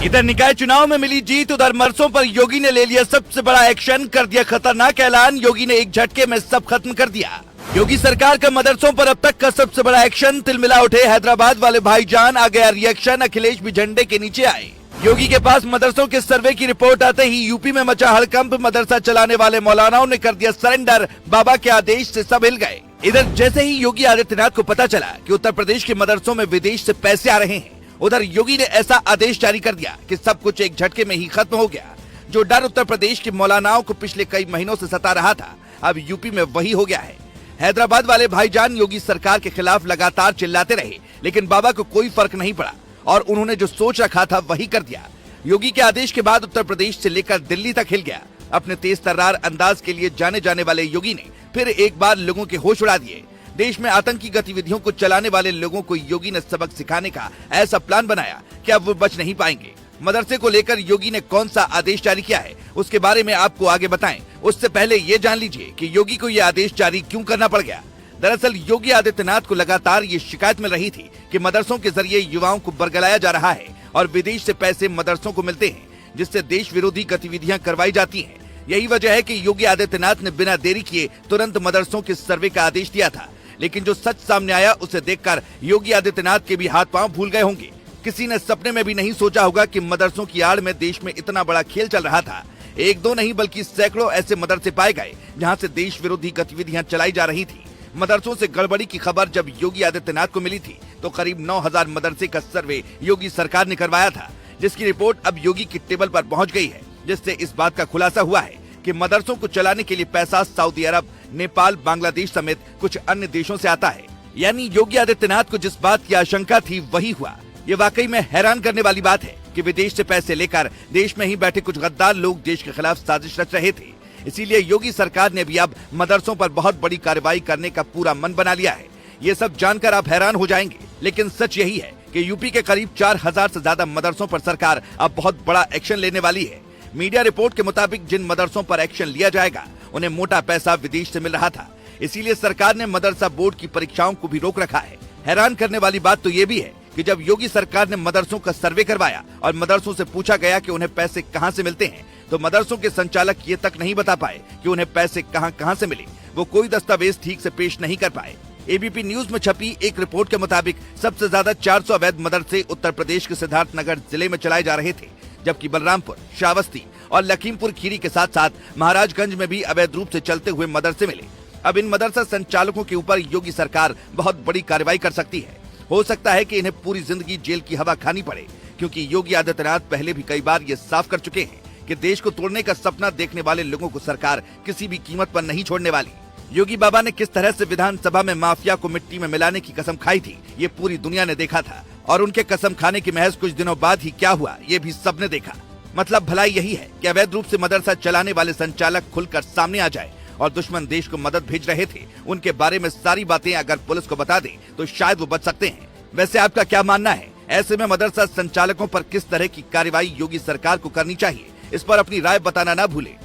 इधर निकाय चुनाव में मिली जीत, उधर मदरसों पर योगी ने ले लिया सबसे बड़ा एक्शन, कर दिया खतरनाक ऐलान। योगी ने एक झटके में सब खत्म कर दिया। योगी सरकार का मदरसों पर अब तक का सबसे बड़ा एक्शन, तिलमिला उठे हैदराबाद वाले भाईजान, आ गया रिएक्शन, अखिलेश भी झंडे के नीचे आए। योगी के पास मदरसों के सर्वे की रिपोर्ट आते ही यूपी में मचा हड़कंप, मदरसा चलाने वाले मौलानाओं ने कर दिया सरेंडर, बाबा के आदेश से सब हिल गए। इधर जैसे ही योगी आदित्यनाथ को पता चला कि उत्तर प्रदेश के मदरसों में विदेश से पैसे आ रहे हैं, उधर योगी ने ऐसा आदेश जारी कर दिया कि सब कुछ एक झटके में ही खत्म हो गया। जो डर उत्तर प्रदेश के मौलानाओं को पिछले कई महीनों से सता रहा था, अब यूपी में वही हो गया है। हैदराबाद वाले भाईजान योगी सरकार के खिलाफ लगातार चिल्लाते रहे, लेकिन बाबा को कोई फर्क नहीं पड़ा और उन्होंने जो सोच रखा था वही कर दिया। योगी के आदेश के बाद उत्तर प्रदेश से लेकर दिल्ली तक हिल गया। अपने तेज तर्रार अंदाज के लिए जाने जाने वाले योगी ने फिर एक बार लोगों के होश उड़ा दिए। देश में आतंकी गतिविधियों को चलाने वाले लोगों को योगी ने सबक सिखाने का ऐसा प्लान बनाया कि अब वो बच नहीं पाएंगे। मदरसे को लेकर योगी ने कौन सा आदेश जारी किया है, उसके बारे में आपको आगे बताएं। उससे पहले ये जान लीजिए कि योगी को ये आदेश जारी क्यों करना पड़ गया। दरअसल योगी आदित्यनाथ को लगातार ये शिकायत मिल रही थी कि मदरसों के जरिए युवाओं को बरगलाया जा रहा है और विदेश से पैसे मदरसों को मिलते हैं, जिससे देश विरोधी गतिविधियां करवाई जाती हैं। यही वजह है कि योगी आदित्यनाथ ने बिना देरी किए तुरंत मदरसों के सर्वे का आदेश दिया था। लेकिन जो सच सामने आया उसे देखकर योगी आदित्यनाथ के भी हाथ पांव भूल गए होंगे। किसी ने सपने में भी नहीं सोचा होगा कि मदरसों की आड़ में देश में इतना बड़ा खेल चल रहा था। एक दो नहीं बल्कि सैकड़ों ऐसे मदरसे पाए गए जहां से देश विरोधी गतिविधियां चलाई जा रही थी। मदरसों से गड़बड़ी की खबर जब योगी आदित्यनाथ को मिली थी तो करीब 9000 मदरसे का सर्वे योगी सरकार ने करवाया था, जिसकी रिपोर्ट अब योगी की टेबल पर पहुंच गई है, जिससे इस बात का खुलासा हुआ है कि मदरसों को चलाने के लिए पैसा सऊदी अरब, नेपाल, बांग्लादेश समेत कुछ अन्य देशों से आता है। यानी योगी आदित्यनाथ को जिस बात की आशंका थी वही हुआ। ये वाकई में हैरान करने वाली बात है कि विदेश से पैसे लेकर देश में ही बैठे कुछ गद्दार लोग देश के खिलाफ साजिश रच रहे थे। इसीलिए योगी सरकार ने भी अब मदरसों पर बहुत बड़ी कार्रवाई करने का पूरा मन बना लिया है। ये सब जानकर आप हैरान हो जाएंगे, लेकिन सच यही है कि यूपी के करीब 4000 से ज्यादा मदरसों पर सरकार अब बहुत बड़ा एक्शन लेने वाली है। मीडिया रिपोर्ट के मुताबिक जिन मदरसों पर एक्शन लिया जाएगा उन्हें मोटा पैसा विदेश से मिल रहा था, इसीलिए सरकार ने मदरसा बोर्ड की परीक्षाओं को भी रोक रखा है। हैरान करने वाली बात तो ये भी है कि जब योगी सरकार ने मदरसों का सर्वे करवाया और मदरसों से पूछा गया कि उन्हें पैसे कहां से मिलते हैं, तो मदरसों के संचालक ये तक नहीं बता पाए कि उन्हें पैसे कहां से मिले। वो कोई दस्तावेज ठीक से पेश नहीं कर पाए। एबीपी न्यूज में छपी एक रिपोर्ट के मुताबिक सबसे ज्यादा 400 अवैध मदरसे उत्तर प्रदेश के सिद्धार्थनगर जिले में चलाए जा रहे थे, जबकि बलरामपुर, श्रावस्ती और लखीमपुर खीरी के साथ साथ महाराजगंज में भी अवैध रूप से चलते हुए मदरसे मिले। अब इन मदरसा संचालकों के ऊपर योगी सरकार बहुत बड़ी कार्रवाई कर सकती है। हो सकता है कि इन्हें पूरी जिंदगी जेल की हवा खानी पड़े, क्योंकि योगी आदित्यनाथ पहले भी कई बार ये साफ कर चुके हैं कि देश को तोड़ने का सपना देखने वाले लोगों को सरकार किसी भी कीमत पर नहीं छोड़ने वाली। योगी बाबा ने किस तरह से विधानसभा में माफिया को मिट्टी में मिलाने की कसम खाई थी, ये पूरी दुनिया ने देखा था, और उनके कसम खाने के महज कुछ दिनों बाद ही क्या हुआ ये भी सबने देखा। मतलब भलाई यही है कि अवैध रूप से मदरसा चलाने वाले संचालक खुलकर सामने आ जाए और दुश्मन देश को मदद भेज रहे थे उनके बारे में सारी बातें अगर पुलिस को बता दे तो शायद वो बच सकते हैं। वैसे आपका क्या मानना है? ऐसे में मदरसा संचालकों पर किस तरह की कार्रवाई योगी सरकार को करनी चाहिए? इस पर अपनी राय बताना ना भूलें।